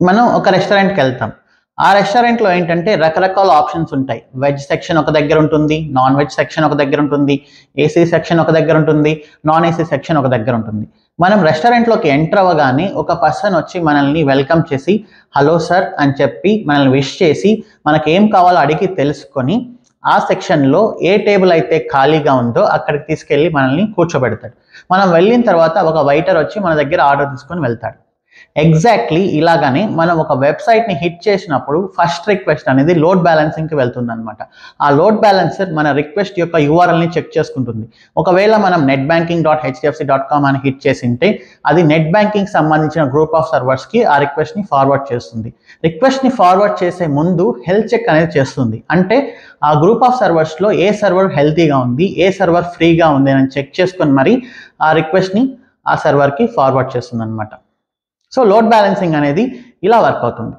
మనం ఒక రెస్టారెంట్కి వెళ్తాం. ఆ రెస్టారెంట్లో ఏంటంటే రకరకాల ఆప్షన్స్ ఉంటాయి. వెజ్ సెక్షన్ ఒక దగ్గర ఉంటుంది, నాన్ వెజ్ సెక్షన్ ఒక దగ్గర ఉంటుంది, ఏసీ సెక్షన్ ఒక దగ్గర ఉంటుంది, నాన్ ఏసీ సెక్షన్ ఒక దగ్గర ఉంటుంది. మనం రెస్టారెంట్లోకి ఎంటర్ అవ్వగానే ఒక పర్సన్ వచ్చి మనల్ని వెల్కమ్ చేసి హలో సార్ అని చెప్పి మనల్ని విష్ చేసి మనకి ఏం కావాలో అడిగి తెలుసుకొని ఆ సెక్షన్లో ఏ టేబుల్ అయితే ఖాళీగా ఉందో అక్కడికి తీసుకెళ్ళి మనల్ని కూర్చోబెడతాడు. మనం వెళ్ళిన తర్వాత ఒక వెయిటర్ వచ్చి మన దగ్గర ఆర్డర్ తీసుకొని వెళ్తాడు. ఎగ్జాక్ట్లీ ఇలాగానే మనం ఒక వెబ్సైట్ని హిట్ చేసినప్పుడు ఫస్ట్ రిక్వెస్ట్ అనేది లోడ్ బ్యాలెన్సింగ్కి వెళ్తుంది అనమాట. ఆ లోడ్ బ్యాలెన్సర్ మన రిక్వెస్ట్ యొక్క యూఆర్ఎల్ని చెక్ చేసుకుంటుంది. ఒకవేళ మనం netbanking.hdfc.com అని హిట్ చేసింటే అది నెట్ బ్యాంకింగ్ సంబంధించిన గ్రూప్ ఆఫ్ సర్వర్స్కి ఆ రిక్వెస్ట్ని ఫార్వర్డ్ చేస్తుంది. రిక్వెస్ట్ని ఫార్వర్డ్ చేసే ముందు హెల్త్ చెక్ అనేది చేస్తుంది. అంటే ఆ గ్రూప్ ఆఫ్ సర్వర్స్లో ఏ సర్వర్ హెల్తీగా ఉంది, ఏ సర్వర్ ఫ్రీగా ఉంది అని చెక్ చేసుకొని మరి ఆ రిక్వెస్ట్ని ఆ సర్వర్కి ఫార్వర్డ్ చేస్తుంది అనమాట. సో లోడ్ బ్యాలెన్సింగ్ అనేది ఇలా వర్క్ అవుతుంది.